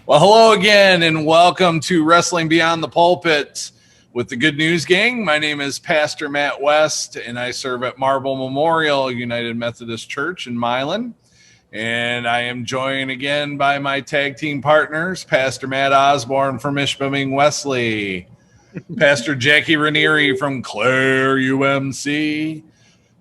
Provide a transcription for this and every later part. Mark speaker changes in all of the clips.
Speaker 1: Well, hello again, and welcome to Wrestling Beyond the Pulpit with the Good News Gang. My name is Pastor Matt West, and I serve at Marble Memorial United Methodist Church in Milan. And I am joined again by my tag team partners, Pastor Matt Osborne from Ishpeming Wesley, Pastor Jackie Ranieri from Clare UMC,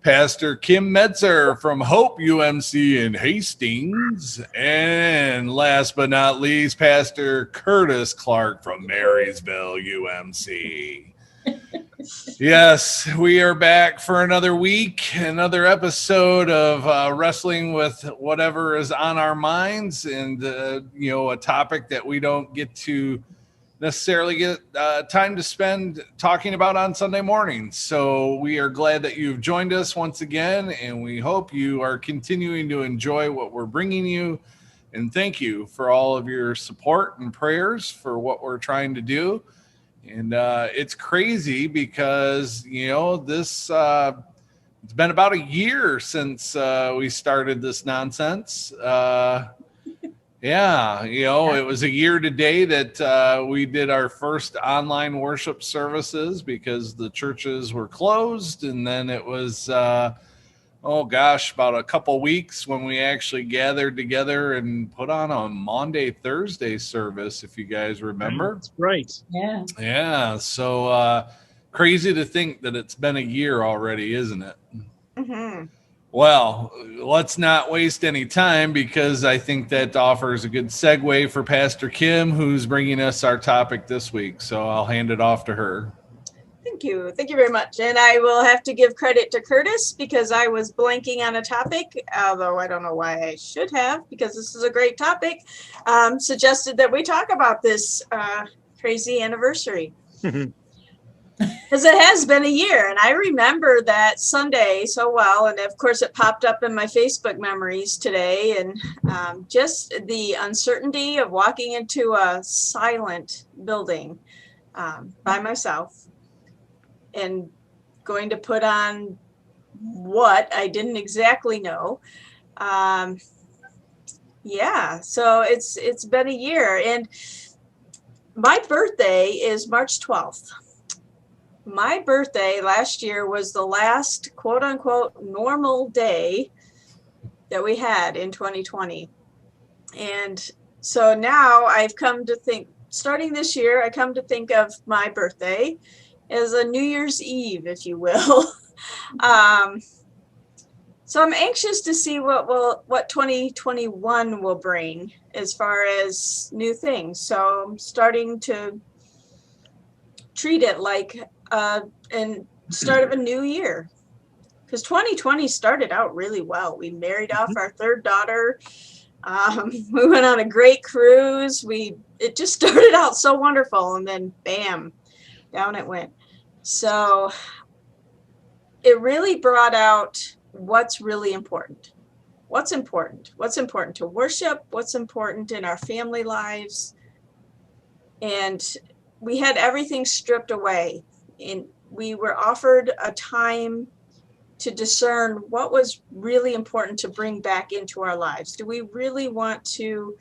Speaker 1: Pastor Kim Metzer from Hope UMC in Hastings, and last but not least, Pastor Curtis Clark from Marysville UMC. Yes, we are back for another week, another episode of Wrestling with Whatever is on Our Minds, and a topic that we don't get to necessarily get time to spend talking about on Sunday mornings. So we are glad that you've joined us once again, and we hope you are continuing to enjoy what we're bringing you. And thank you for all of your support and prayers for what we're trying to do. And it's crazy because, this it's been about a year since we started this nonsense. It was a year today that we did our first online worship services because the churches were closed. And then it was, about a couple weeks when we actually gathered together and put on a Monday, Thursday service, if you guys remember.
Speaker 2: That's right.
Speaker 3: Yeah.
Speaker 1: Yeah. So crazy to think that it's been a year already, isn't it?
Speaker 3: Mm-hmm.
Speaker 1: Well, let's not waste any time because I think that offers a good segue for Pastor Kim, who's bringing us our topic this week. So I'll hand it off to her.
Speaker 3: Thank you. Thank you very much. And I will have to give credit to Curtis because I was blanking on a topic, although I don't know why I should have, because this is a great topic, suggested that we talk about this crazy anniversary. Because it has been a year, and I remember that Sunday so well, and of course it popped up in my Facebook memories today, and just the uncertainty of walking into a silent building by myself and going to put on what I didn't exactly know. So it's been a year, and my birthday is March 12th. My birthday last year was the last quote unquote normal day that we had in 2020. And so now I've come to think, starting this year, I come to think of my birthday as a New Year's Eve, if you will. So I'm anxious to see what 2021 will bring as far as new things. So I'm starting to treat it like and start of a new year, because 2020 started out really well. We married off our third daughter. We went on a great cruise. It just started out so wonderful, and then bam, down it went. So it really brought out what's really important. What's important? What's important to worship? What's important in our family lives? And we had everything stripped away. And we were offered a time to discern what was really important to bring back into our lives. Do we really want to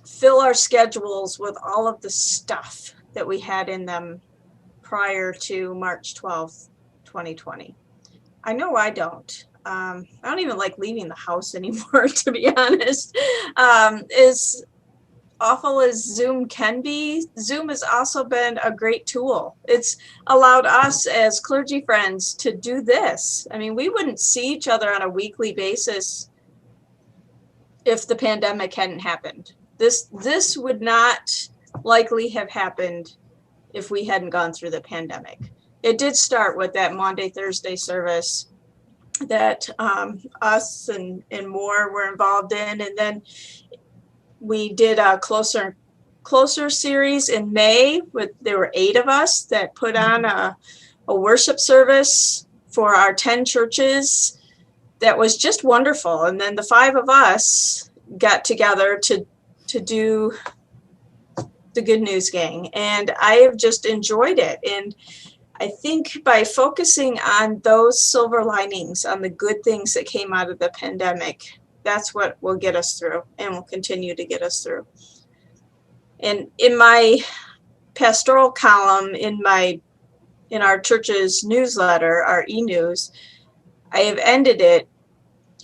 Speaker 3: fill our schedules with all of the stuff that we had in them prior to March 12th, 2020? I know I don't. I don't even like leaving the house anymore, to be honest. As awful as Zoom can be, Zoom has also been a great tool. It's allowed us as clergy friends to do this. I mean, we wouldn't see each other on a weekly basis if the pandemic hadn't happened. This would not likely have happened if we hadn't gone through the pandemic. It did start with that Monday, Thursday service that us and more were involved in, and then we did a closer series in May. There were 8 of us that put on a worship service for our 10 churches. That was just wonderful. And then the 5 of us got together to do the Good News Gang. And I have just enjoyed it. And I think by focusing on those silver linings, on the good things that came out of the pandemic, that's what will get us through and will continue to get us through. And in my pastoral column in our church's newsletter, our e-news, I have ended it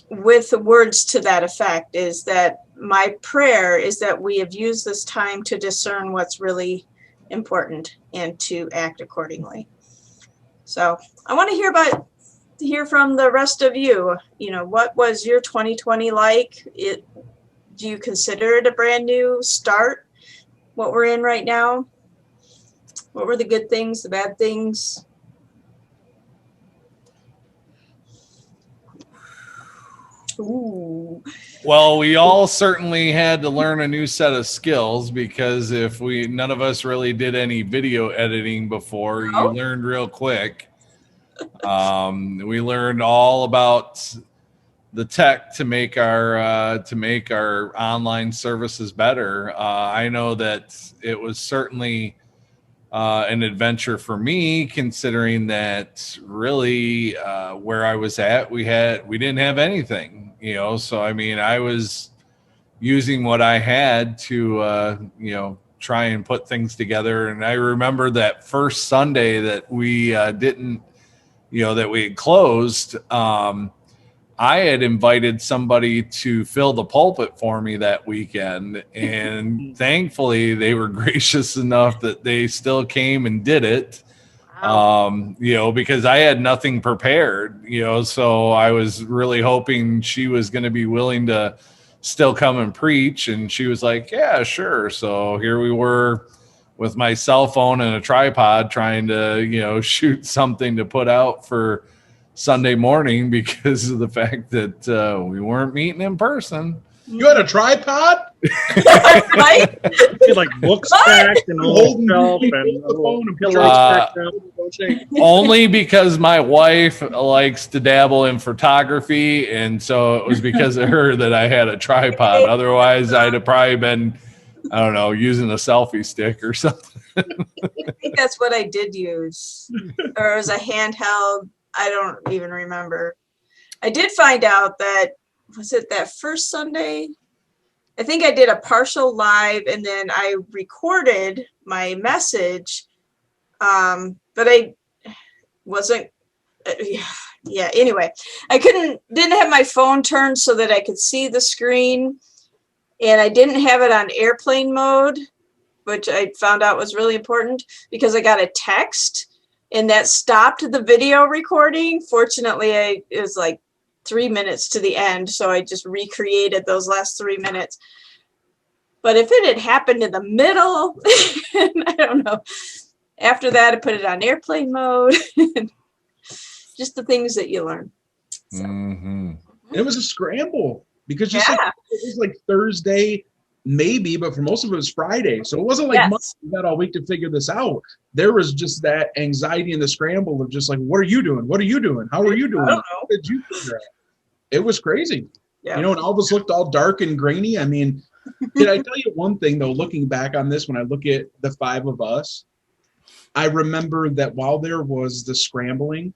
Speaker 3: with the words to that effect, is that my prayer is that we have used this time to discern what's really important and to act accordingly. So I want to hear from the rest of you. What was your 2020 like? Do you consider it a brand new start, what we're in right now? What were the good things, the bad things? Ooh.
Speaker 1: Well, we all certainly had to learn a new set of skills, because none of us really did any video editing before. You learned real quick. We learned all about the tech to make our online services better. I know that it was certainly an adventure for me, considering that really where I was at, we didn't have anything, so I mean, I was using what I had to try and put things together. And I remember that first Sunday that we didn't, that we had closed, I had invited somebody to fill the pulpit for me that weekend, and thankfully they were gracious enough that they still came and did it. Wow. Because I had nothing prepared, so I was really hoping she was going to be willing to still come and preach, and she was like, yeah, sure. So here we were with my cell phone and a tripod trying to, shoot something to put out for Sunday morning, because of the fact that we weren't meeting in person.
Speaker 2: You had a tripod?
Speaker 3: Right?
Speaker 4: Like books stacked and a little shelf and a phone and pillows stacked up.
Speaker 1: Only because my wife likes to dabble in photography, and so it was because of her that I had a tripod. Otherwise, I'd have probably been, I don't know, using a selfie stick or something.
Speaker 3: I think that's what I did use. Or it was a handheld. I don't even remember. I did find out that, was it that first Sunday? I think I did a partial live, and then I recorded my message, but I wasn't, yeah, anyway, I didn't have my phone turned so that I could see the screen, and I didn't have it on airplane mode, which I found out was really important, because I got a text, and that stopped the video recording. Fortunately, it was like 3 minutes to the end, so I just recreated those last 3 minutes. But if it had happened in the middle, I don't know. After that, I put it on airplane mode. Just the things that you learn. So.
Speaker 2: Mm-hmm. It was a scramble, because it was like Thursday, maybe, but for most of it was Friday. So it wasn't like Monday, we got all week to figure this out. There was just that anxiety and the scramble of just like, what are you doing? What are you doing? How are you doing? How did you figure out? It was crazy. Yeah. And all of us looked all dark and grainy. I mean, did I tell you one thing, though, looking back on this, when I look at the five of us, I remember that while there was the scrambling,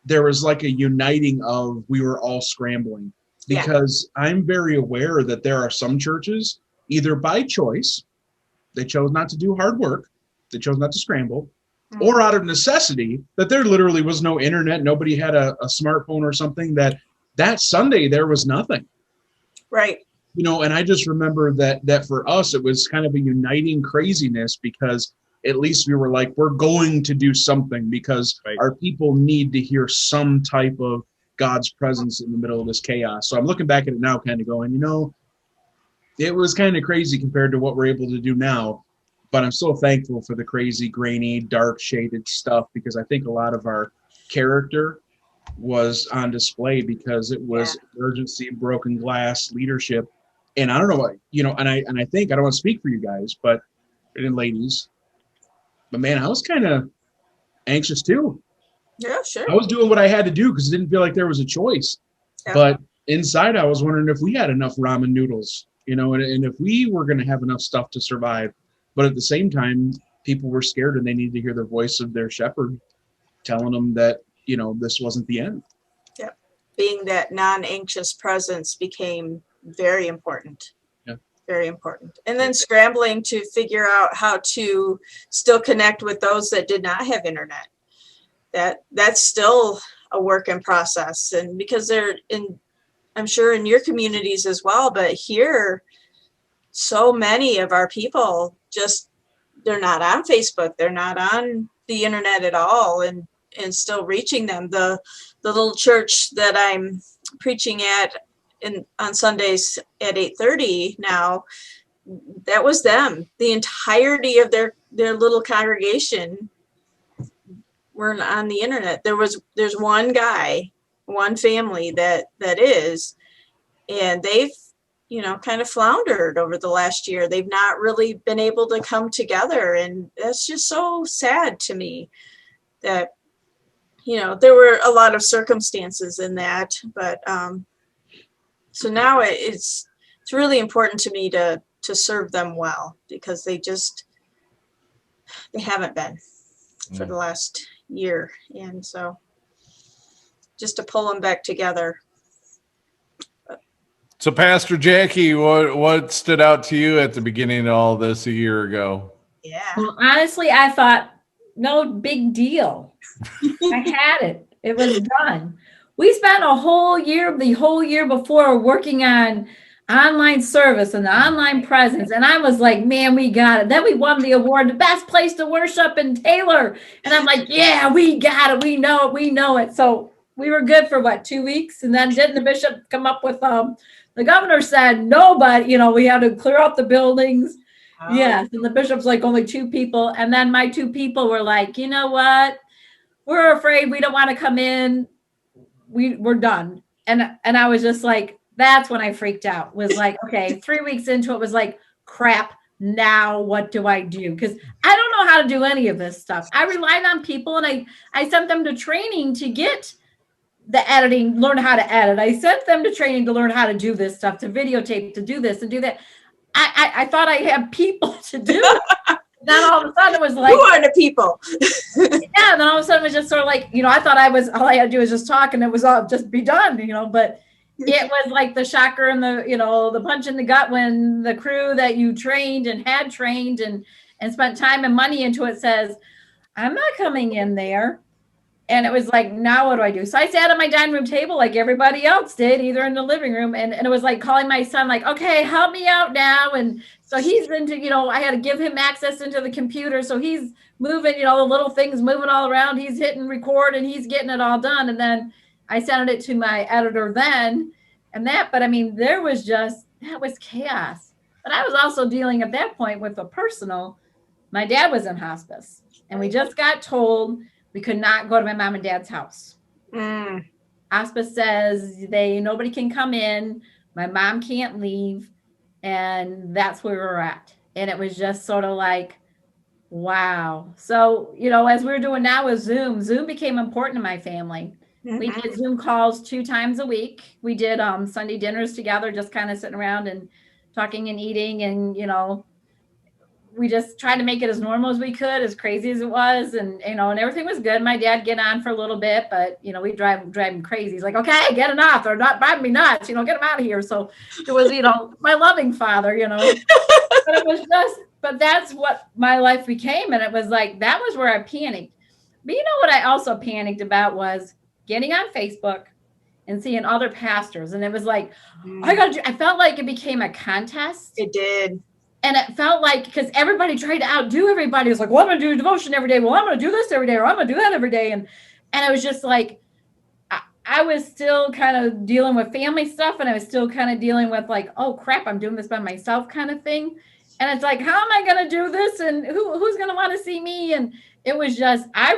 Speaker 2: there was like a uniting of, we were all scrambling, because I'm very aware that there are some churches, either by choice, they chose not to do hard work, they chose not to scramble, or out of necessity, that there literally was no internet, nobody had a smartphone or something, that Sunday there was nothing.
Speaker 3: Right.
Speaker 2: And I just remember that for us, it was kind of a uniting craziness, because at least we were like, we're going to do something, because our people need to hear some type of God's presence in the middle of this chaos. So I'm looking back at it now kind of going, it was kind of crazy compared to what we're able to do now, but I'm so thankful for the crazy, grainy, dark shaded stuff, because I think a lot of our character was on display, because it was urgency, broken glass, leadership. And I don't know what, and I think, I don't want to speak for you guys, and ladies, but man, I was kind of anxious too.
Speaker 3: Yeah, sure.
Speaker 2: I was doing what I had to do because it didn't feel like there was a choice. Yeah. But inside, I was wondering if we had enough ramen noodles, and if we were going to have enough stuff to survive. But at the same time, people were scared, and they needed to hear the voice of their shepherd telling them that, this wasn't the end.
Speaker 3: Yeah. being that non-anxious presence became very important. Very important. And then scrambling to figure out how to still connect with those that did not have internet. That's still a work in process. And because I'm sure in your communities as well, but here, so many of our people they're not on Facebook. They're not on the internet at all, and still reaching them. The little church that I'm preaching at on Sundays at 8:30 now, that was them. The entirety of their little congregation weren't on the internet. There's one guy, one family that is, and they've kind of floundered over the last year. They've not really been able to come together, and that's just so sad to me that there were a lot of circumstances in that, but so now it's really important to me to serve them well, because they haven't been for the last year, and so just to pull them back together.
Speaker 1: So Pastor Jackie, what stood out to you at the beginning of all this a year ago?
Speaker 3: Yeah.
Speaker 5: Well, honestly, I thought, no big deal. I had it. It was done. We spent the whole year before working on online service and the online presence. And I was like, man, we got it. Then we won the award, the best place to worship in Taylor. And I'm like, yeah, we got it. We know it. So we were good for 2 weeks. And then didn't the bishop come up with, the governor said, nobody, we had to clear out the buildings. Oh. Yes. And the bishop's like, only 2 people. And then my 2 people were like, you know what? We're afraid we don't want to come in. We're done. And I was just like, that's when I freaked out. Was like, okay, 3 weeks into it was like, crap, now what do I do? Because I don't know how to do any of this stuff. I relied on people, and I sent them to training to get the editing, learn how to edit. I sent them to training to learn how to do this stuff, to videotape, to do this and do that. I thought I had people to do it. Then all of a sudden it was like,
Speaker 3: who are the people?
Speaker 5: Yeah. Then all of a sudden it was just sort of like, I thought all I had to do was just talk and it was all just be done, but it was like the shocker and the punch in the gut when the crew that you trained and had trained and spent time and money into it says, I'm not coming in there. And it was like, now what do I do? So I sat at my dining room table like everybody else did, either in the living room. And it was like calling my son, like, okay, help me out now. And so he's into, I had to give him access into the computer. So he's moving, the little things moving all around. He's hitting record and he's getting it all done. And then I sent it to my editor then. But I mean, that was chaos. But I was also dealing at that point with a personal, my dad was in hospice. And we just got told we could not go to my mom and dad's house. Hospice says nobody can come in. My mom can't leave. And that's where we're at. And it was just sort of like, wow. So, as we're doing now with Zoom became important to my family. Mm-hmm. We did Zoom calls 2 times a week. We did Sunday dinners together, just kind of sitting around and talking and eating. And, we just tried to make it as normal as we could, as crazy as it was. And, and everything was good. My dad get on for a little bit, but, we drive him crazy. He's like, okay, get enough. They're not driving me nuts, get him out of here. So it was, my loving father, but it was but that's what my life became. And it was like, that was where I panicked. But what I also panicked about was getting on Facebook and seeing other pastors. And it was like, I felt like it became a contest.
Speaker 3: It did.
Speaker 5: And it felt like, because everybody tried to outdo everybody. It was like, well, I'm going to do devotion every day. Well, I'm going to do this every day, or I'm going to do that every day. And it was just like, I was still kind of dealing with family stuff. And I was still kind of dealing with like, oh, crap, I'm doing this by myself kind of thing. And it's like, how am I going to do this? And who's going to want to see me? And it was just, I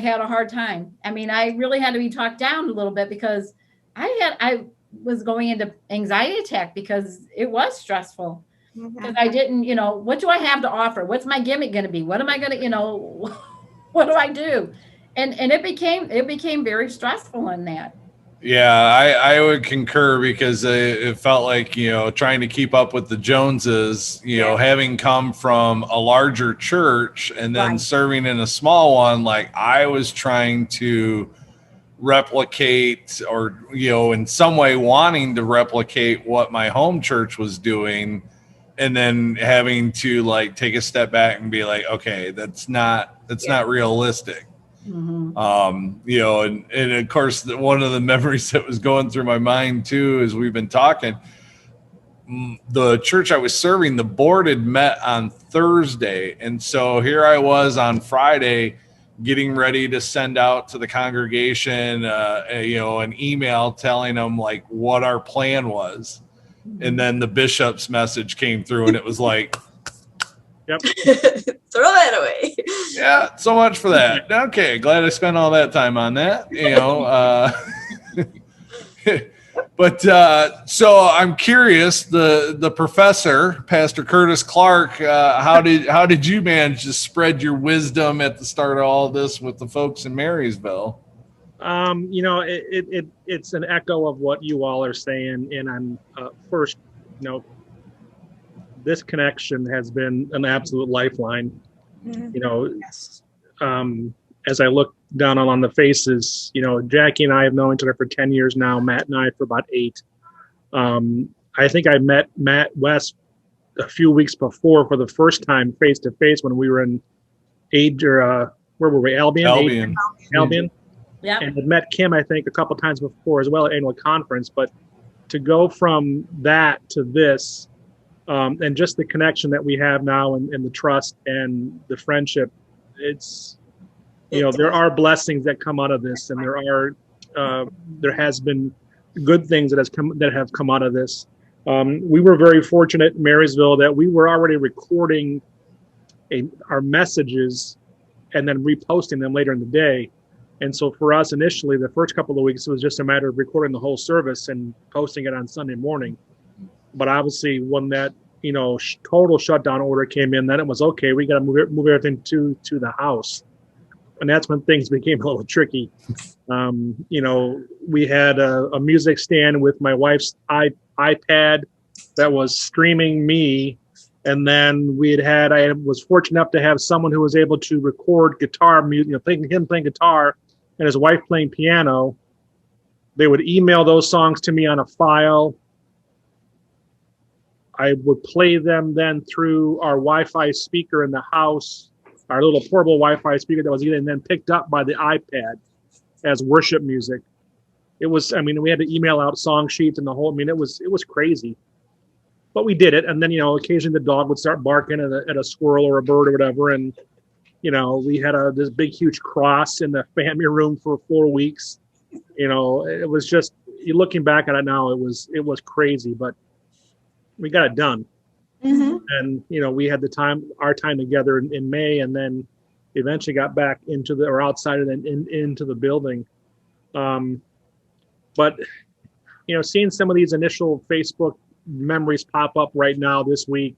Speaker 5: had a hard time. I mean, I really had to be talked down a little bit because I was going into anxiety attack because it was stressful. Because I didn't, what do I have to offer? What's my gimmick going to be? What am I going to, what do I do? And it became very stressful in that.
Speaker 1: Yeah, I would concur because it felt like, trying to keep up with the Joneses, having come from a larger church and then serving in a small one, like I was trying to replicate, or in some way wanting to replicate what my home church was doing, and then having to like take a step back and be like, okay, that's not realistic. And of course, one of the memories that was going through my mind too, as we've been talking, the church I was serving, the board had met on Thursday. And so here I was on Friday getting ready to send out to the congregation, an email telling them like what our plan was. And then the bishop's message came through and it was like,
Speaker 4: yep.
Speaker 3: Throw that away.
Speaker 1: Yeah, so much for that. Okay, glad I spent all that time on that. But so I'm curious, the professor, Pastor Curtis Clark, how did you manage to spread your wisdom at the start of all this with the folks in Marysville?
Speaker 4: It's an echo of what you all are saying, and I'm first, this connection has been an absolute lifeline.
Speaker 3: Yes.
Speaker 4: As I look down on the faces, Jackie and I have known each other for 10 years now, Matt and I for about 8. I think I met Matt West a few weeks before for the first time face to face when we were in where were we? Albion.
Speaker 5: Yeah.
Speaker 4: And had met Kim, I think, a couple times before as well at annual conference. But to go from that to this, and just the connection that we have now and the trust and the friendship, there are blessings that come out of this, and there has been good things that have come out of this. We were very fortunate in Marysville that we were already recording our messages and then reposting them later in the day. And so for us initially, the first couple of weeks, it was just a matter of recording the whole service and posting it on Sunday morning. But obviously when that, total shutdown order came in, then it was okay, we got to move everything to the house. And that's when things became a little tricky. We had a music stand with my wife's iPad that was streaming me. And then I was fortunate enough to have someone who was able to record guitar music, him playing guitar and his wife playing piano. They would email those songs to me on a file. I would play them then through our Wi-Fi speaker in the house, our little portable Wi-Fi speaker that was getting then picked up by the iPad as worship music. It was, we had to email out song sheets and the whole, it was crazy. But we did it. And then, occasionally the dog would start barking at a squirrel or a bird or whatever. And, we had this big, huge cross in the family room for 4 weeks. It was just, looking back at it now, it was crazy, but we got it done.
Speaker 3: Mm-hmm.
Speaker 4: And, we had our time together in May, and then eventually got back outside and then into the building. But, seeing some of these initial Facebook memories pop up right now this week,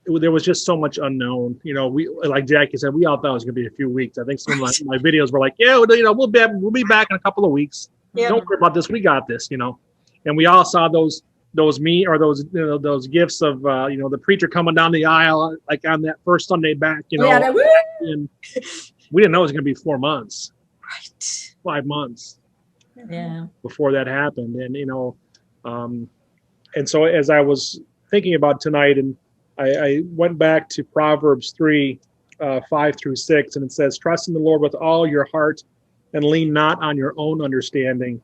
Speaker 4: there was just so much unknown. We, like Jackie said, we all thought it was going to be a few weeks. I think some of my videos were like, yeah, we'll be back in a couple of weeks.
Speaker 3: Yeah.
Speaker 4: Don't worry about this. We got this, And we all saw those gifts of the preacher coming down the aisle like on that first Sunday back, and we didn't know it was going to be 4 months,
Speaker 3: Right.
Speaker 4: 5 months,
Speaker 5: Yeah.
Speaker 4: before that happened, and so as I was thinking about tonight, and I went back to Proverbs 3, 5-6, and it says, "Trust in the Lord with all your heart, and lean not on your own understanding."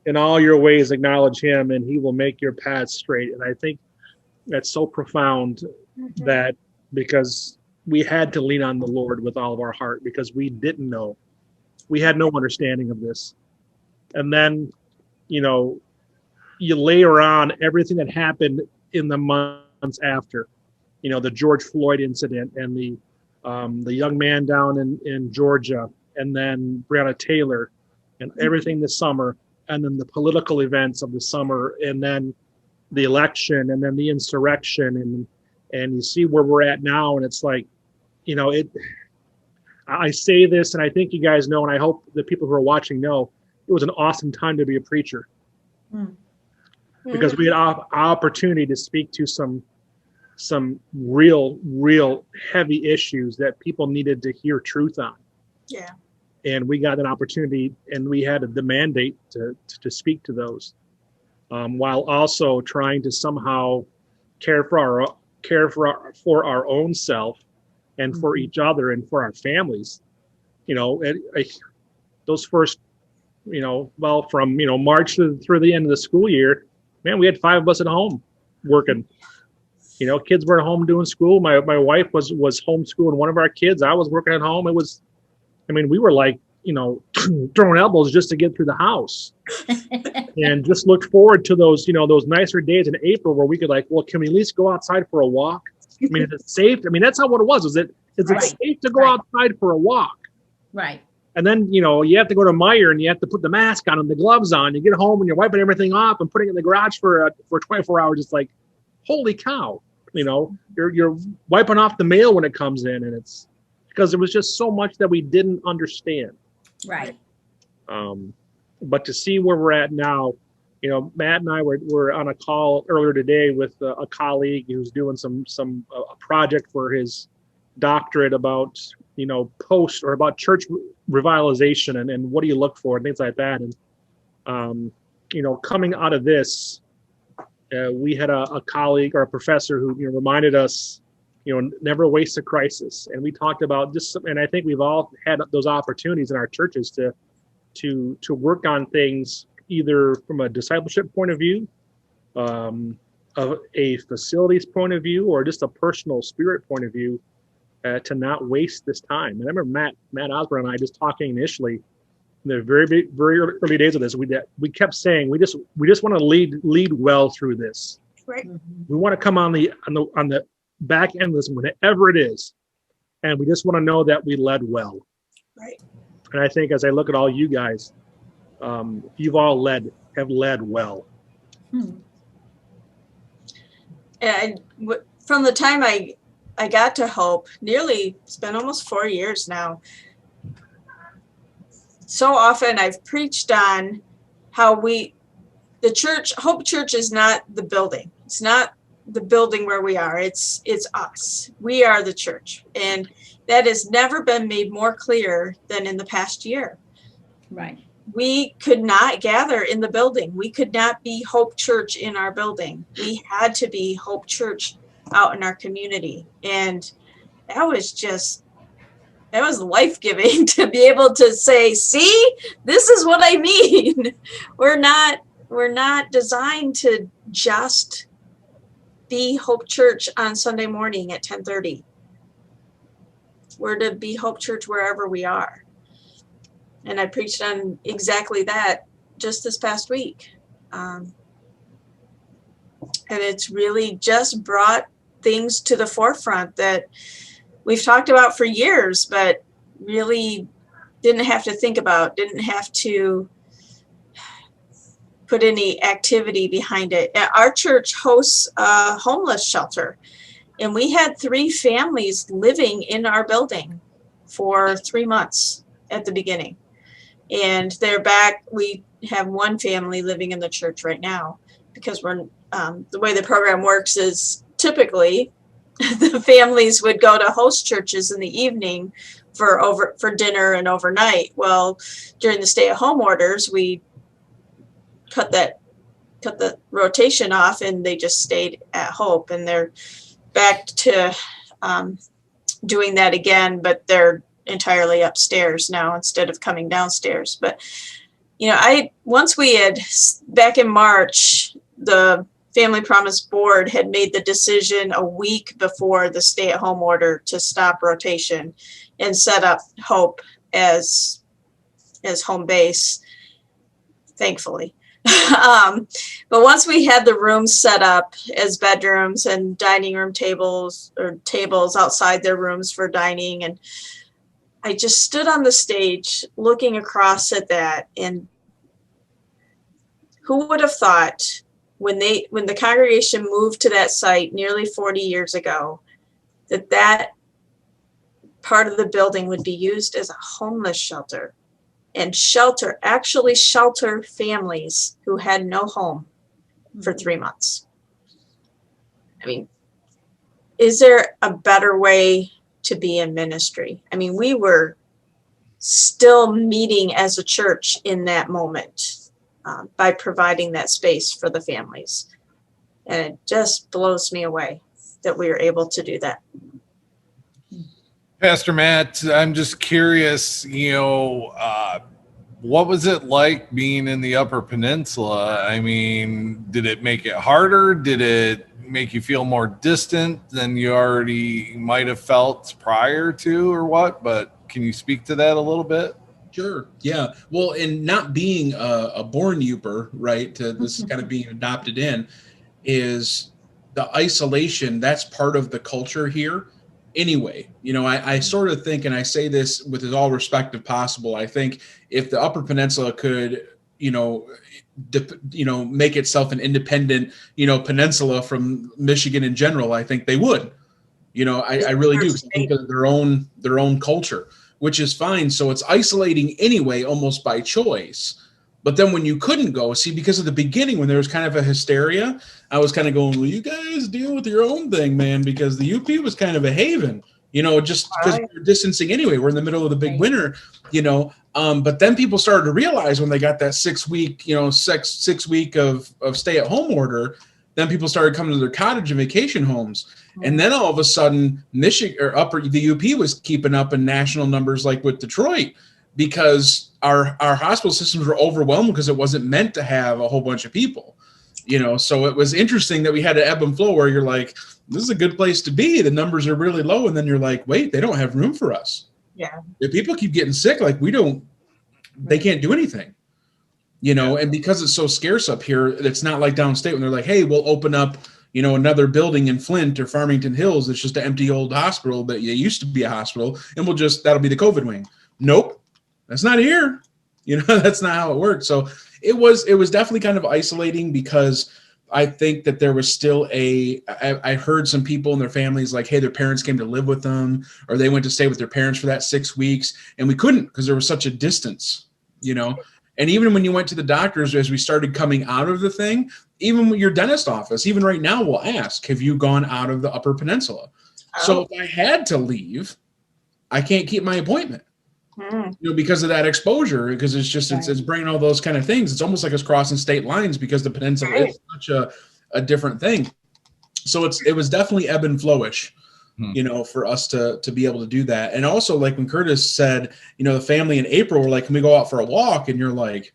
Speaker 4: In all your ways acknowledge him, and he will make your paths straight. And I think that's so profound, that because we had to lean on the Lord with all of our heart, because we didn't know. We had no understanding of this. And then, you layer on everything that happened in the months after, the George Floyd incident, and the young man down in Georgia, and then Breonna Taylor, and everything this summer, and then the political events of the summer, and then the election, and then the insurrection, and you see where we're at now, and it's like, I say this, and I think you guys know, and I hope the people who are watching know, it was an awesome time to be a preacher, because we had opportunity to speak to some real heavy issues that people needed to hear truth on.
Speaker 3: Yeah.
Speaker 4: And we got an opportunity, and we had the mandate to speak to those, while also trying to somehow care for our own self, and for each other, and for our families. Those first, from March through the end of the school year, man, we had 5 of us at home working. Kids were at home doing school. My wife was homeschooling one of our kids. I was working at home. We were like, throwing elbows just to get through the house. And just looked forward to those nicer days in April where we could can we at least go outside for a walk? Is it safe? That's not what it was. Is it safe to go outside for a walk?
Speaker 5: Right.
Speaker 4: And then, you have to go to Meijer and you have to put the mask on and the gloves on. You get home and you're wiping everything off and putting it in the garage for 24 hours. It's like, holy cow, you're wiping off the mail when it comes in, and it's because there was just so much that we didn't understand.
Speaker 5: Right.
Speaker 4: But to see where we're at now, Matt and I were on a call earlier today with a colleague who's doing a project for his doctorate about, about church revitalization and what do you look for and things like that. And, coming out of this, we had a colleague or a professor who reminded us, never waste a crisis. And we talked about and I think we've all had those opportunities in our churches to work on things either from a discipleship point of view, of a facilities point of view, or just a personal spirit point of view, to not waste this time. And I remember Matt Osborne and I just talking initially in the very, very early days of this. We kept saying we just want to lead well through this.
Speaker 3: Right.
Speaker 4: We want to come on the back end of this, whatever it is, and we just want to know that we led well.
Speaker 3: Right.
Speaker 4: And I think as I look at all you guys, you've all have led well.
Speaker 3: And from the time I got to Hope, it's been almost 4 years now. So often I've preached on how Hope Church is not the building. It's not the building where we are. It's us. We are the church. And that has never been made more clear than in the past year.
Speaker 5: Right.
Speaker 3: We could not gather in the building. We could not be Hope Church in our building. We had to be Hope Church out in our community. And that was life-giving to be able to say, see, this is what I mean. We're not designed to just be Hope Church on Sunday morning at 10:30. We're to be Hope Church wherever we are. And I preached on exactly that just this past week. And it's really just brought things to the forefront that we've talked about for years, but really didn't have to think about, didn't have to put any activity behind it. Our church hosts a homeless shelter, and we had 3 families living in our building for 3 months at the beginning. And they're back. We have 1 family living in the church right now because we're the way the program works is typically the families would go to host churches in the evening for dinner and overnight. Well, during the stay-at-home orders, we cut the rotation off, and they just stayed at Hope, and they're back to doing that again, but they're entirely upstairs now instead of coming downstairs. But once we had, back in March, the Family Promise Board had made the decision a week before the stay-at-home order to stop rotation and set up Hope as home base, thankfully. But once we had the rooms set up as bedrooms and dining room tables outside their rooms for dining, and I just stood on the stage looking across at that, and who would have thought when the congregation moved to that site nearly 40 years ago, that part of the building would be used as a homeless shelter and shelter families who had no home for 3 months. I mean, is there a better way to be in ministry? I mean, we were still meeting as a church in that moment by providing that space for the families. And it just blows me away that we were able to do that.
Speaker 1: Pastor Matt, I'm just curious, what was it like being in the Upper Peninsula? I mean, did it make it harder? Did it make you feel more distant than you already might have felt prior to, or what? But can you speak to that a little bit?
Speaker 2: Sure. Yeah. Well, and not being a born Youper, right? This is kind of being adopted in, is the isolation. That's part of the culture here. Anyway, I sort of think, and I say this with all respect if possible, I think if the Upper Peninsula could, make itself an independent, peninsula from Michigan in general, I think they would. I really do, because of their own culture, which is fine. So it's isolating anyway, almost by choice. But then when you couldn't go, see, because of the beginning, when there was kind of a hysteria, I was kind of going, well, you guys deal with your own thing, man, because the UP was kind of a haven, just because we're distancing anyway. We're in the middle of the big winter, but then people started to realize when they got that 6 week, 6 week of stay at home order, then people started coming to their cottage and vacation homes. And then all of a sudden, Michigan or the UP was keeping up in national numbers like with Detroit, because our hospital systems were overwhelmed because it wasn't meant to have a whole bunch of people, so it was interesting that we had an ebb and flow where you're like, this is a good place to be. The numbers are really low. And then you're like, wait, they don't have room for us.
Speaker 3: Yeah.
Speaker 2: If people keep getting sick, like they can't do anything, and because it's so scarce up here, it's not like downstate when they're like, hey, we'll open up, another building in Flint or Farmington Hills. It's just an empty old hospital that used to be a hospital. And that'll be the COVID wing. Nope. That's not here. That's not how it works. So it was definitely kind of isolating, because I think that there was still I heard some people and their families like, hey, their parents came to live with them, or they went to stay with their parents for that 6 weeks. And we couldn't, because there was such a distance, and even when you went to the doctors, as we started coming out of the thing, even your dentist office, even right now, will ask, have you gone out of the Upper Peninsula? Oh. So if I had to leave, I can't keep my appointment. Because of that exposure, because it's bringing all those kind of things. It's almost like it's crossing state lines, because the peninsula is such a different thing. So it was definitely ebb and flowish, for us to be able to do that. And also, like when Curtis said, the family in April were like, can we go out for a walk? And you're like,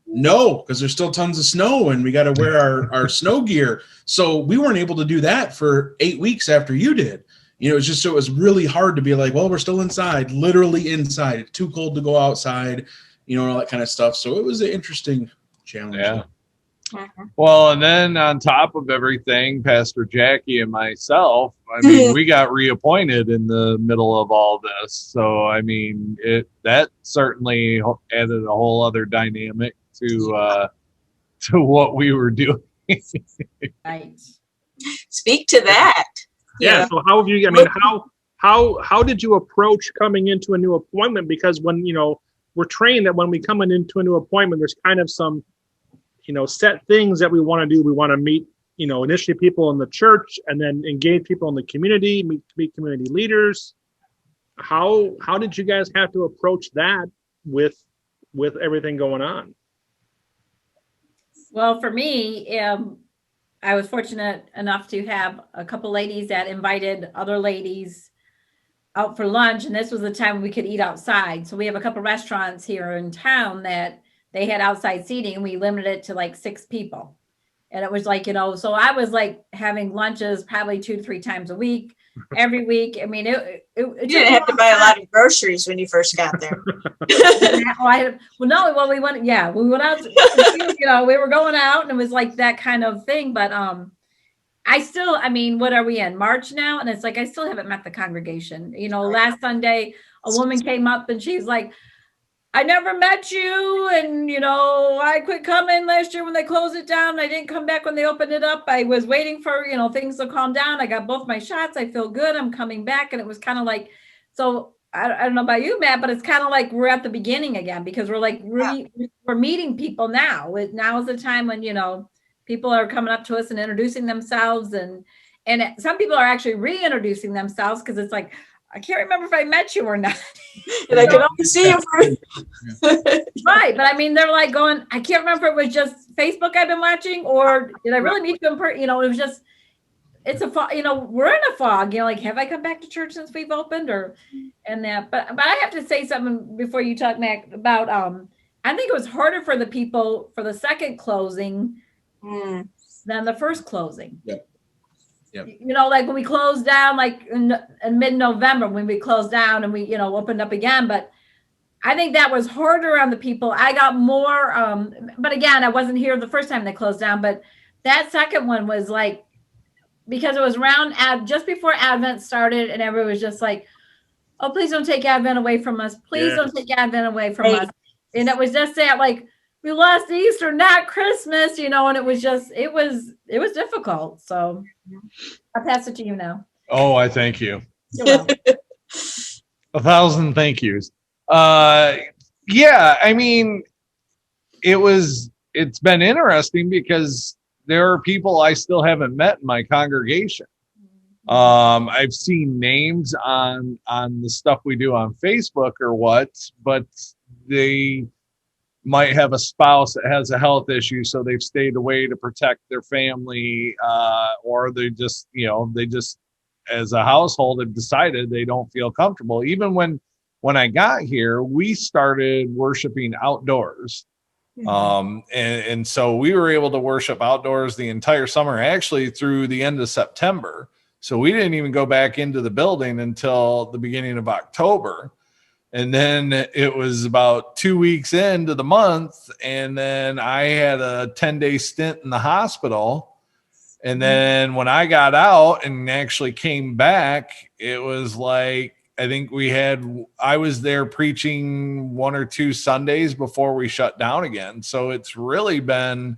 Speaker 2: no, because there's still tons of snow and we got to wear our snow gear. So we weren't able to do that for 8 weeks after you did. It was really hard to be like, well, we're still inside, literally inside. It's too cold to go outside, and all that kind of stuff. So it was an interesting challenge.
Speaker 1: Yeah. Well, and then on top of everything, Pastor Jackie and myself, we got reappointed in the middle of all this. So, that certainly added a whole other dynamic to what we were doing.
Speaker 5: Right.
Speaker 3: Speak to that.
Speaker 4: Yeah. So how have you? How did you approach coming into a new appointment? Because when we're trained that when we come into a new appointment, there's kind of some, set things that we want to do. We want to meet, initially people in the church, and then engage people in the community, meet community leaders. How did you guys have to approach that with everything going on?
Speaker 5: Well, for me, I was fortunate enough to have a couple ladies that invited other ladies out for lunch. And this was the time we could eat outside. So we have a couple restaurants here in town that they had outside seating. We limited it to like 6 people. And it was like, so I was like having lunches probably 2 to 3 times a week, every week. You
Speaker 3: didn't have to buy a lot of groceries when you first got there.
Speaker 5: We went out, we were going out, and it was like that kind of thing. But I still, what are we in March now? And it's like, I still haven't met the congregation. Last Sunday, a woman came up and she's like, I never met you. And, I quit coming last year when they closed it down. I didn't come back when they opened it up. I was waiting for, things to calm down. I got both my shots. I feel good. I'm coming back. And it was kind of like, so I don't know about you, Matt, but it's kind of like we're at the beginning again, because we're like, we're meeting people now. Now is the time when, people are coming up to us and introducing themselves. And some people are actually reintroducing themselves, because it's like, I can't remember if I met you or not.
Speaker 3: And I can only see you from
Speaker 5: Right, but I mean, they're like going, I can't remember if it was just Facebook I've been watching, or did I really meet you in person? You know, it was just, it's a fog, you know, we're in a fog, you know, like, have I come back to church since we've opened and that, but I have to say something before you talk, Mac, about, I think it was harder for the people for the second closing than the first closing.
Speaker 2: Yep.
Speaker 5: You know, like when we closed down, like in mid-November, when we closed down and we, you know, opened up again, but I think that was harder on the people. I got more, but again, I wasn't here the first time they closed down, but that second one was like, because it was around just before Advent started, and everyone was just like, oh, please don't take Advent away from us. Please don't take Advent away from us. And it was just that, like, we lost Easter, not Christmas, you know, and it was just, it was difficult. So I'll pass it to you now.
Speaker 1: Oh, I thank you.
Speaker 5: You're welcome.
Speaker 1: 1,000 thank yous. Yeah, I mean, it's been interesting because there are people I still haven't met in my congregation. I've seen names on the stuff we do on Facebook or what, but they might have a spouse that has a health issue, so they've stayed away to protect their family, or they just as a household have decided they don't feel comfortable. Even when I got here, we started worshiping outdoors. And so we were able to worship outdoors the entire summer, actually through the end of September. So we didn't even go back into the building until the beginning of October. And then it was about 2 weeks into the month, and then I had a 10-day stint in the hospital. And then when I got out and actually came back, it was like, I think I was there preaching 1 or 2 Sundays before we shut down again. So it's really been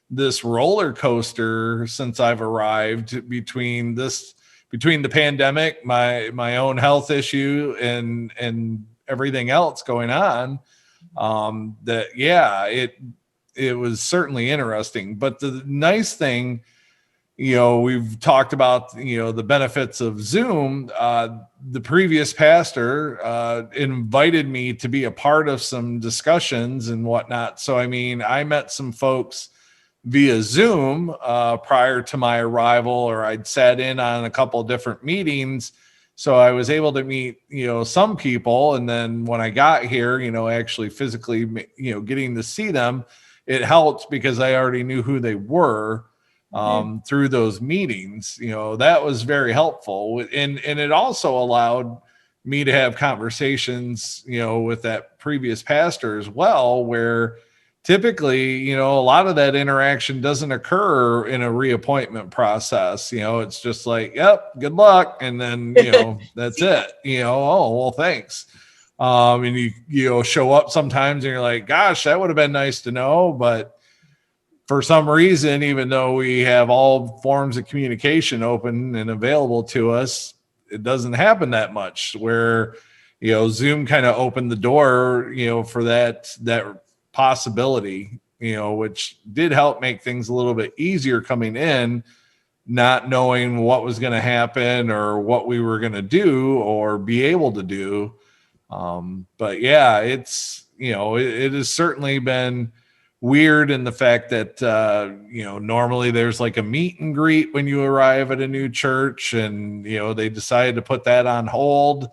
Speaker 1: this roller coaster since I've arrived between the pandemic, my own health issue and everything else going on. It was certainly interesting. But the nice thing, you know, we've talked about, you know, the benefits of Zoom. The previous pastor invited me to be a part of some discussions and whatnot. So, I mean, I met some folks via Zoom prior to my arrival, or I'd sat in on a couple of different meetings. So I was able to meet, you know, some people. And then when I got here, you know, actually physically, you know, getting to see them, it helped because I already knew who they were. Through those meetings, you know, that was very helpful. And it also allowed me to have conversations, you know, with that previous pastor as well, where typically, you know, a lot of that interaction doesn't occur in a reappointment process. You know, it's just like, yep, good luck. And then, you know, that's it, you know, oh, well, thanks. And you know, show up sometimes and you're like, gosh, that would have been nice to know. But for some reason, even though we have all forms of communication open and available to us, it doesn't happen that much, where, you know, Zoom kind of opened the door, you know, for that possibility, you know, which did help make things a little bit easier coming in, not knowing what was going to happen or what we were going to do or be able to do. But yeah, it's, you know, it has certainly been weird in the fact that, you know, normally there's like a meet and greet when you arrive at a new church, and, you know, they decided to put that on hold,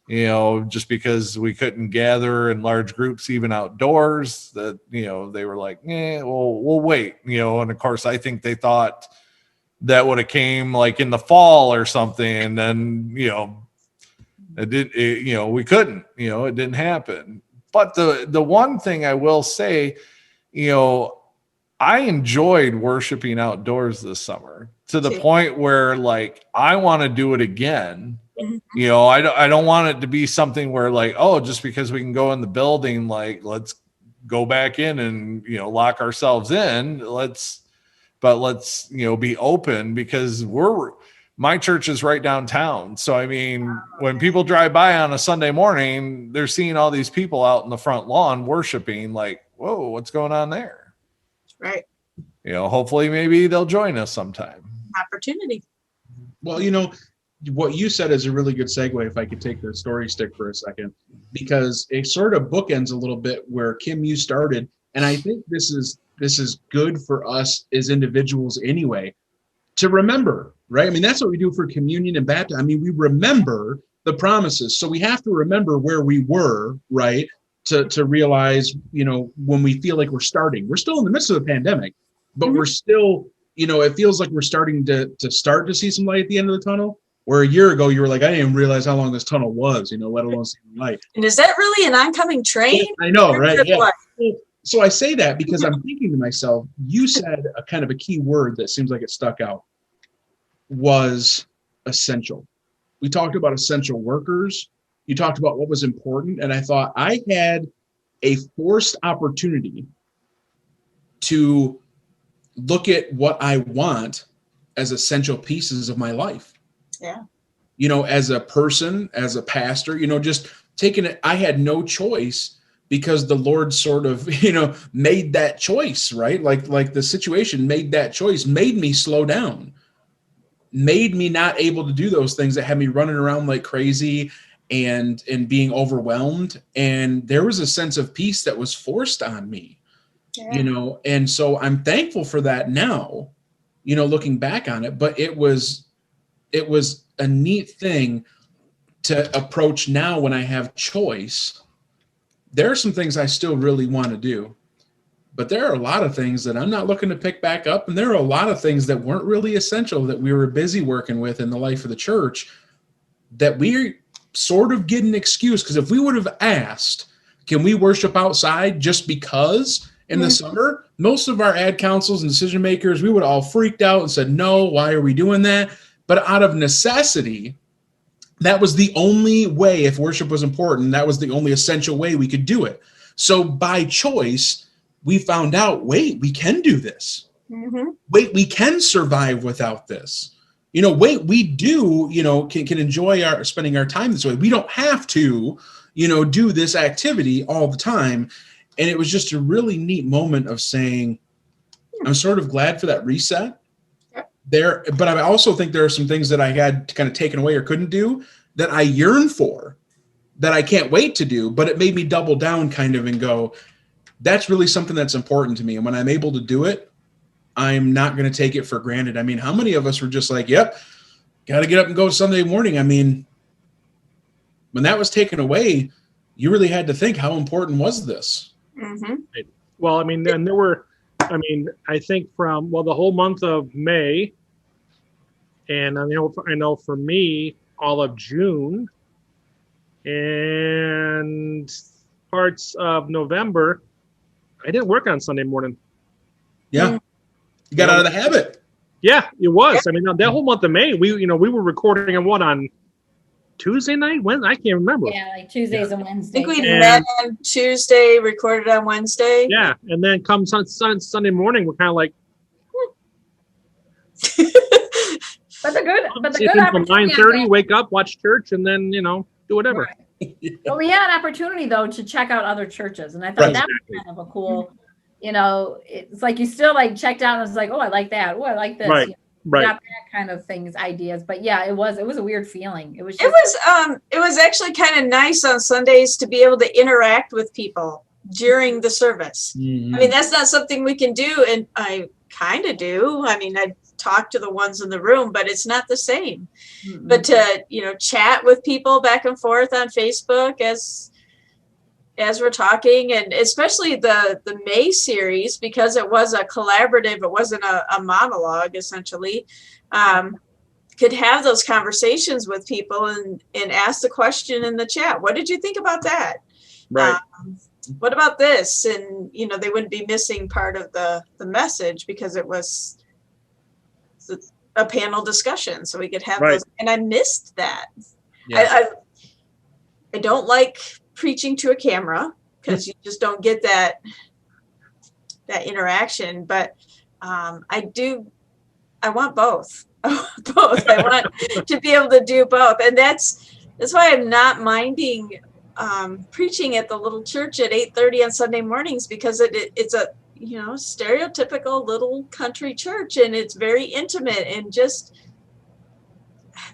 Speaker 1: you know, just because we couldn't gather in large groups, even outdoors, that, you know, they were like, we'll wait, you know. And of course, I think they thought that would have came like in the fall or something. And then, you know, you know, we couldn't, you know, it didn't happen. But the one thing I will say, you know, I enjoyed worshiping outdoors this summer to the point where, like, I want to do it again. You know, I don't want it to be something where, like, oh, just because we can go in the building, like, let's go back in and, you know, lock ourselves in. Let's, you know, be open, because my church is right downtown. So, I mean, when people drive by on a Sunday morning, they're seeing all these people out in the front lawn worshiping, like, whoa, what's going on there?
Speaker 3: Right.
Speaker 1: You know, hopefully maybe they'll join us sometime.
Speaker 3: Opportunity.
Speaker 2: Well, you know, what you said is a really good segue, if I could take the story stick for a second, because it sort of bookends a little bit where, Kim, you started. And I think this is good for us as individuals anyway, to remember, right? I mean, that's what we do for communion and baptism. I mean, we remember the promises. So we have to remember where we were, right? To realize, when we feel like we're still in the midst of the pandemic, but we're still, it feels like we're starting to see some light at the end of the tunnel. Where a year ago you were like, I didn't even realize how long this tunnel was, let alone see the light.
Speaker 3: And is that really an oncoming train?
Speaker 2: I know, right? Yeah. So I say that because I'm thinking to myself, you said a kind of a key word that seems like it stuck out, was essential. We talked about essential workers. You talked about what was important. And I thought I had a forced opportunity to look at what I want as essential pieces of my life.
Speaker 3: Yeah.
Speaker 2: As a person, as a pastor, just taking it, I had no choice because the Lord sort of, made that choice, right? Like the situation made that choice, made me slow down, made me not able to do those things that had me running around like crazy and being overwhelmed. And there was a sense of peace that was forced on me, and so I'm thankful for that now, looking back on it, but it was a neat thing to approach now when I have choice. There are some things I still really want to do, but there are a lot of things that I'm not looking to pick back up. And there are a lot of things that weren't really essential that we were busy working with in the life of the church that we sort of get an excuse. Because if we would have asked, can we worship outside just because in the summer, most of our ad councils and decision makers, we would all freaked out and said, no, why are we doing that? But out of necessity, that was the only way. If worship was important, that was the only essential way we could do it. So by choice, we found out, wait, we can do this. Wait, we can survive without this. Wait, we do, can enjoy spending our time this way. We don't have to, do this activity all the time. And it was just a really neat moment of saying, I'm sort of glad for that reset there. But I also think there are some things that I had kind of taken away or couldn't do that I yearn for, that I can't wait to do. But it made me double down kind of and go, that's really something that's important to me. And when I'm able to do it, I'm not going to take it for granted. I mean, how many of us were just like, yep, got to get up and go Sunday morning. I mean, when that was taken away, you really had to think, how important was this?
Speaker 4: Well, I mean, and there were, I think from, the whole month of May, and I know for me, all of June and parts of November, I didn't work on Sunday morning.
Speaker 2: Yeah. You got out of the habit.
Speaker 4: Yeah, it was. I mean, that whole month of May, we were recording on Tuesday night? When I can't remember.
Speaker 5: Yeah, like Tuesdays and Wednesdays.
Speaker 3: I think we met on Tuesday, recorded on Wednesday.
Speaker 4: Yeah, and then come Sunday morning, we're kind of like.
Speaker 5: But the good
Speaker 4: from 9:30, wake up, watch church, and then do whatever.
Speaker 5: Right. Well, we had an opportunity though to check out other churches, and I thought that was kind of a cool. It's like you still like checked out and was like, oh, I like that. Oh, I like this.
Speaker 4: Right. Right.
Speaker 5: Not that kind of things, ideas. But yeah, it was a weird feeling. It was
Speaker 3: actually kind of nice on Sundays to be able to interact with people during the service. I mean, that's not something we can do, and I kind of do. I mean, I talk to the ones in the room, but it's not the same. But to chat with people back and forth on Facebook as we're talking, and especially the May series, because it was a collaborative, it wasn't a monologue essentially, could have those conversations with people and ask the question in the chat. What did you think about that?
Speaker 4: Right.
Speaker 3: What about this? And they wouldn't be missing part of the message because it was a panel discussion, so we could have those. And I missed that. Yeah. I don't like preaching to a camera because you just don't get that interaction, but I want both. I want to be able to do both, and that's why I'm not minding preaching at the little church at 8:30 on Sunday mornings, because it's a stereotypical little country church, and it's very intimate, and just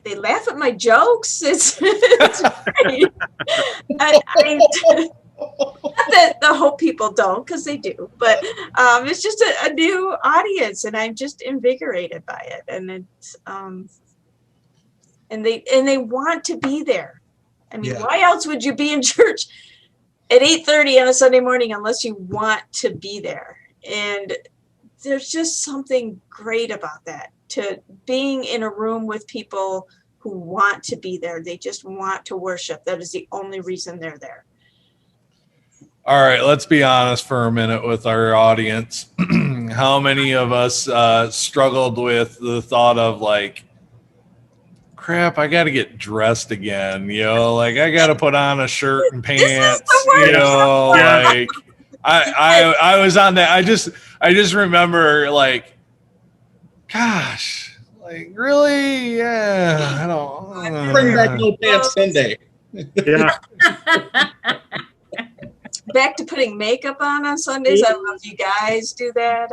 Speaker 3: they laugh at my jokes. It's great. I hope people don't, because they do, but it's just a new audience, and I'm just invigorated by it, and it's and they want to be there. I mean, why else would you be in church at 8:30 on a Sunday morning unless you want to be there? And there's just something great about that, to being in a room with people who want to be there. They just want to worship. That is the only reason they're there.
Speaker 1: All right, let's be honest for a minute with our audience. How many of us struggled with the thought of like, crap, I got to get dressed again, like I got to put on a shirt and pants, like I was on that. I just remember like, gosh, like really? Yeah, I don't
Speaker 2: bring back no pants Sunday.
Speaker 4: Yeah.
Speaker 3: Back to putting makeup on Sundays. I don't know if you guys do that.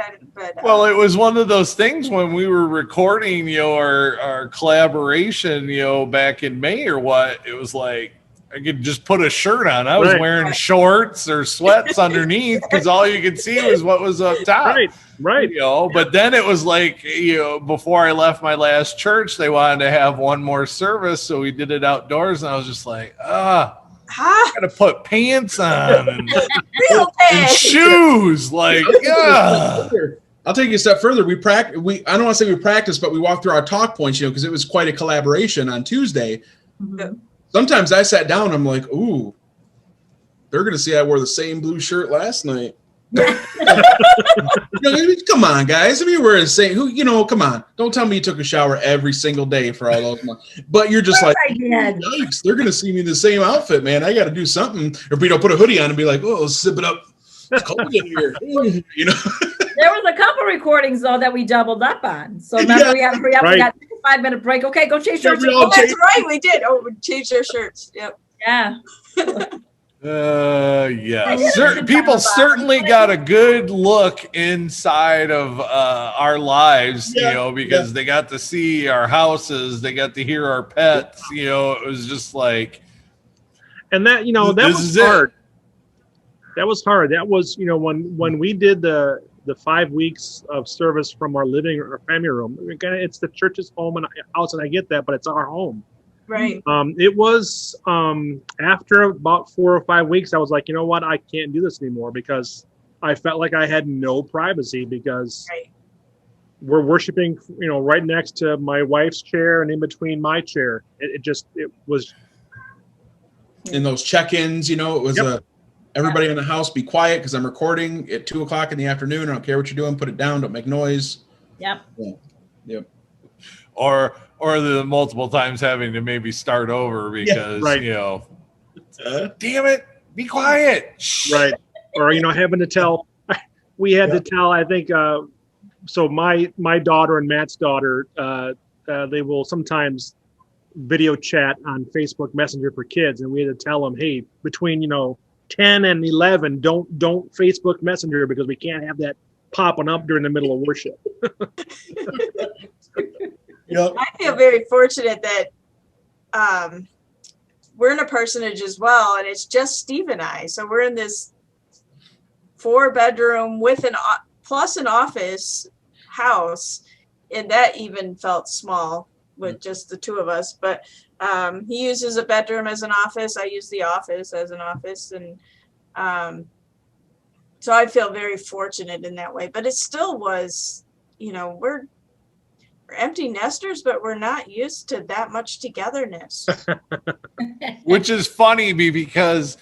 Speaker 1: Well, it was one of those things when we were recording, our collaboration, back in May or what. It was like I could just put a shirt on. I was wearing shorts or sweats underneath because all you could see was what was up top.
Speaker 4: Right.
Speaker 1: But then it was like, before I left my last church, they wanted to have one more service, so we did it outdoors, and I was just like, I gotta put pants on and shoes. Like,
Speaker 2: I'll take you a step further. I don't want to say we practiced, but we walked through our talk points, because it was quite a collaboration on Tuesday. Mm-hmm. Sometimes I sat down, I'm like, ooh, they're gonna see I wore the same blue shirt last night. Come on, guys. I mean, we're insane. Come on. Don't tell me you took a shower every single day for all those months. But you're just like, yikes, they're going to see me in the same outfit, man. I got to do something. Or put a hoodie on and be like, oh, let's zip it up. It's cold in here.
Speaker 5: There was a couple recordings, though, that we doubled up on. So remember, we got a 5-minute break. Okay, go change shirts.
Speaker 3: Oh, that's right. We did. Oh, we changed our shirts. Yep.
Speaker 5: Yeah.
Speaker 1: People certainly got a good look inside of our lives, because they got to see our houses, they got to hear our pets. It was just like,
Speaker 4: and that that was hard. That was hard. That was when we did the 5 weeks of service from our living or family room. It's the church's home and house, and I get that, but it's our home.
Speaker 3: Right.
Speaker 4: It was after about 4 or 5 weeks, I was like, you know what? I can't do this anymore, because I felt like I had no privacy, because we're worshiping, right next to my wife's chair and in between my chair. It was.
Speaker 2: In those check-ins, it was everybody in the house be quiet because I'm recording at 2:00 in the afternoon. I don't care what you're doing. Put it down. Don't make noise.
Speaker 5: Yep.
Speaker 2: Yep.
Speaker 1: Or the multiple times having to maybe start over because, damn it, be quiet.
Speaker 4: Right. Or, having to tell, we had to tell, I think, so my daughter and Matt's daughter, they will sometimes video chat on Facebook Messenger for kids. And we had to tell them, hey, between, 10 and 11, don't Facebook Messenger, because we can't have that popping up during the middle of worship.
Speaker 3: I feel very fortunate that we're in a parsonage as well, and it's just Steve and I. So we're in this 4-bedroom with plus an office house, and that even felt small with just the two of us. But he uses a bedroom as an office. I use the office as an office, and so I feel very fortunate in that way. But it still was, we're empty nesters, but we're not used to that much togetherness.
Speaker 1: Which is funny because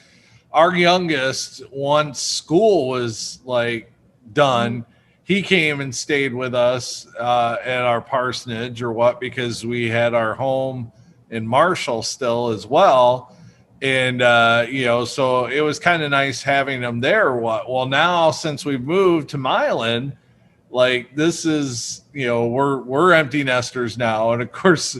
Speaker 1: our youngest, once school was like done, he came and stayed with us at our parsonage because we had our home in Marshall still as well. And, so it was kind of nice having them there. Well, now since we've moved to Milan, like this is, we're empty nesters now. And of course,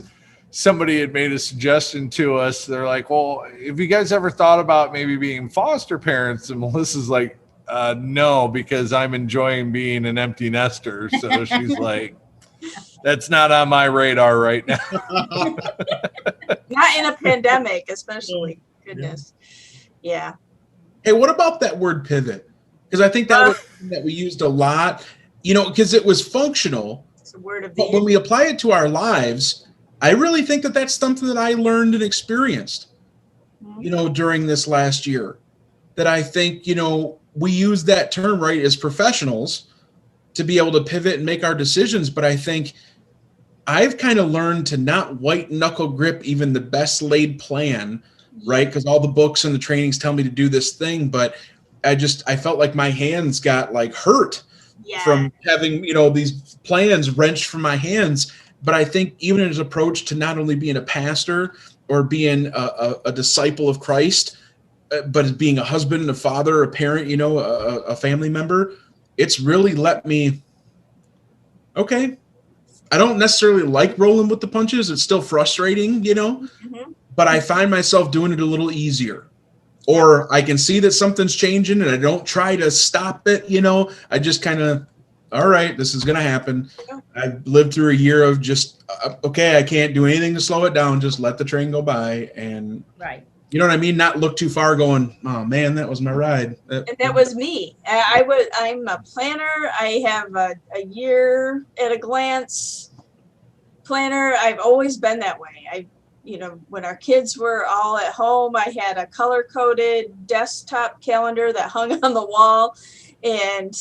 Speaker 1: somebody had made a suggestion to us. They're like, well, have you guys ever thought about maybe being foster parents? And Melissa's like, no, because I'm enjoying being an empty nester. So she's like, That's not on my radar right now.
Speaker 3: Not in a pandemic, especially. Goodness. Yeah.
Speaker 2: Hey, what about that word pivot? Because I think that was something that we used a lot, because it was functional.
Speaker 3: It's a word of the
Speaker 2: But when we apply it to our lives, I really think that that's something that I learned and experienced, during this last year. That I think, we use that term, right, as professionals to be able to pivot and make our decisions. But I think I've kind of learned to not white knuckle grip even the best laid plan, right? Because all the books and the trainings tell me to do this thing, but I felt like my hands got like hurt from having, these plans wrenched from my hands. But I think even in his approach to not only being a pastor or being a disciple of Christ, but as being a husband, a father, a parent, a family member, it's really let me, okay, I don't necessarily like rolling with the punches. It's still frustrating, but I find myself doing it a little easier. Or I can see that something's changing and I don't try to stop it, I just kind of, all right, this is going to happen. I've lived through a year of just, okay, I can't do anything to slow it down. Just let the train go by. And
Speaker 5: right.
Speaker 2: You know what I mean? Not look too far going, oh man, that was my ride.
Speaker 3: And that was me. I'm a planner. I have a year at a glance planner. I've always been that way. When our kids were all at home, I had a color-coded desktop calendar that hung on the wall, and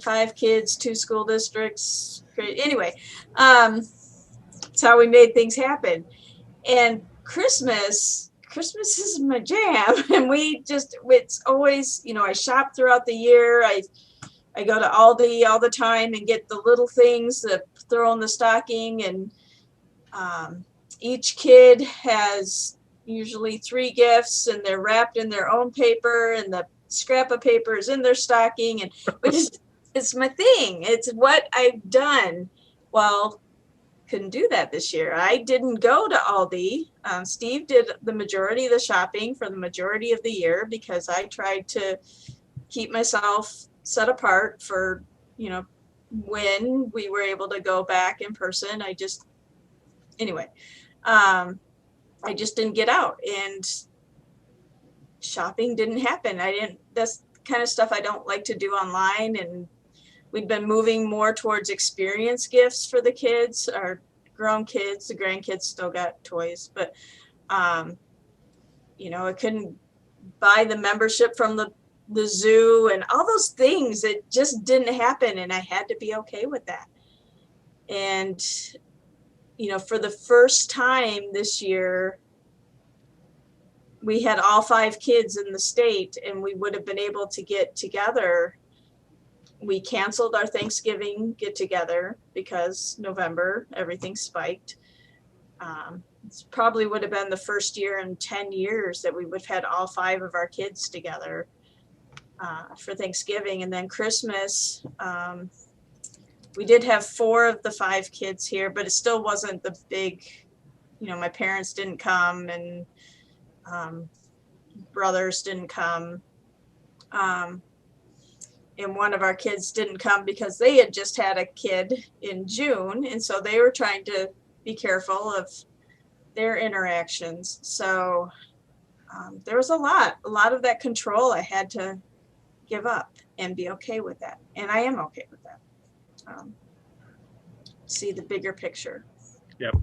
Speaker 3: 5 kids, 2 school districts. Anyway, that's how we made things happen. And Christmas is my jam. And it's always, I shop throughout the year. I go to Aldi all the time and get the little things that throw in the stocking. And each kid has usually 3 gifts, and they're wrapped in their own paper, and the scrap of paper is in their stocking. And it's my thing. It's what I've done. Well, couldn't do that this year. I didn't go to Aldi. Steve did the majority of the shopping for the majority of the year because I tried to keep myself set apart for, when we were able to go back in person. I just didn't get out, and shopping didn't happen. That's kind of stuff I don't like to do online. And we'd been moving more towards experience gifts for the kids, our grown kids. The grandkids still got toys, but, I couldn't buy the membership from the zoo and all those things. It just didn't happen. And I had to be okay with that. And, for the first time this year, we had all 5 kids in the state, and we would have been able to get together. We canceled our Thanksgiving get together because November, everything spiked. It probably would have been the first year in 10 years that we would have had all 5 of our kids together for Thanksgiving. And then Christmas, we did have 4 of the 5 kids here, but it still wasn't the big, my parents didn't come, and brothers didn't come. And one of our kids didn't come because they had just had a kid in June. And so they were trying to be careful of their interactions. So there was a lot of that control I had to give up and be okay with that. And I am okay with that. See the bigger picture.
Speaker 4: Yep.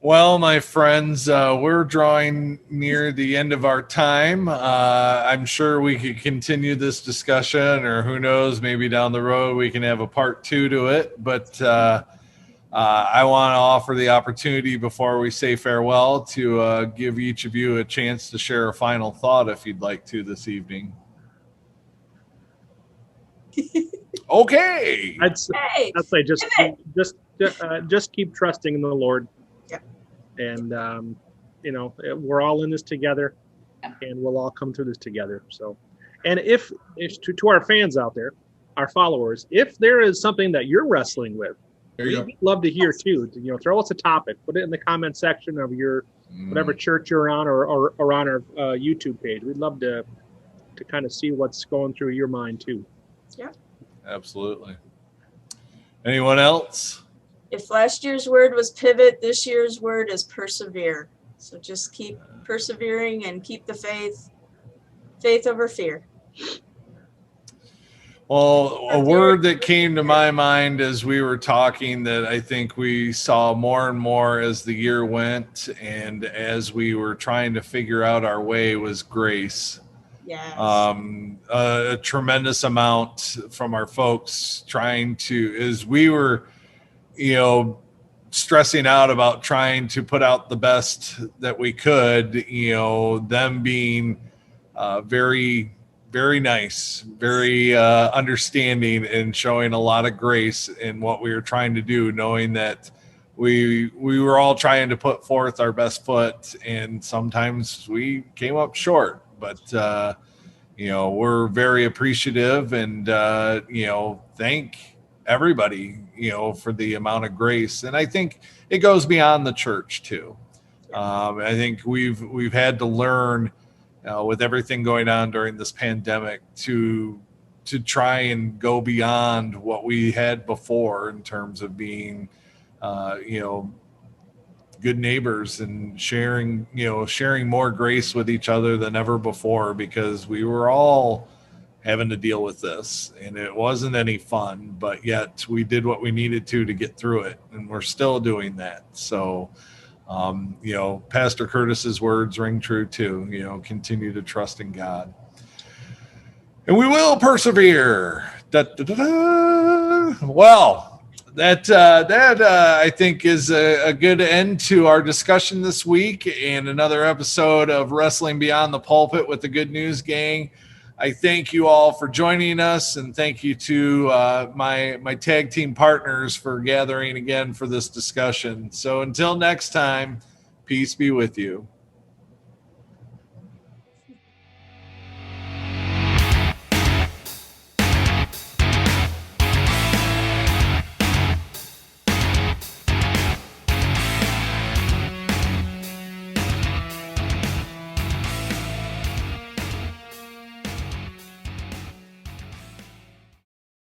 Speaker 1: Well, my friends, we're drawing near the end of our time. I'm sure we could continue this discussion, or who knows, maybe down the road we can have a part 2 to it. But I want to offer the opportunity before we say farewell to give each of you a chance to share a final thought if you'd like to this evening. Okay.
Speaker 4: I'd say just keep trusting in the Lord. And, we're all in this together, and we'll all come through this together. So, and if to our fans out there, our followers, if there is something that you're wrestling with, we'd love to hear too. Throw us a topic, put it in the comment section of your whatever church you're on, or on our YouTube page. We'd love to kind of see what's going through your mind too.
Speaker 3: Yeah,
Speaker 1: absolutely. Anyone else?
Speaker 3: If last year's word was pivot, this year's word is persevere. So just keep persevering and keep the faith over fear.
Speaker 1: Well, a word that came to my mind as we were talking that I think we saw more and more as the year went and as we were trying to figure out our way was grace.
Speaker 3: Yes.
Speaker 1: A tremendous amount from our folks trying to, as we were, stressing out about trying to put out the best that we could, them being very, very nice, very understanding, and showing a lot of grace in what we were trying to do, knowing that we were all trying to put forth our best foot, and sometimes we came up short. But we're very appreciative, and thank everybody, for the amount of grace. And I think it goes beyond the church too. I think we've had to learn. With everything going on during this pandemic, to try and go beyond what we had before in terms of being, good neighbors and sharing more grace with each other than ever before, because we were all having to deal with this and it wasn't any fun, but yet we did what we needed to get through it, and we're still doing that. So Pastor Curtis's words ring true too, continue to trust in God and we will persevere. Da, da, da, da. Well, that I think is a good end to our discussion this week and another episode of Wrestling Beyond the Pulpit with the Good News Gang. I thank you all for joining us, and thank you to my tag team partners for gathering again for this discussion. So until next time, peace be with you.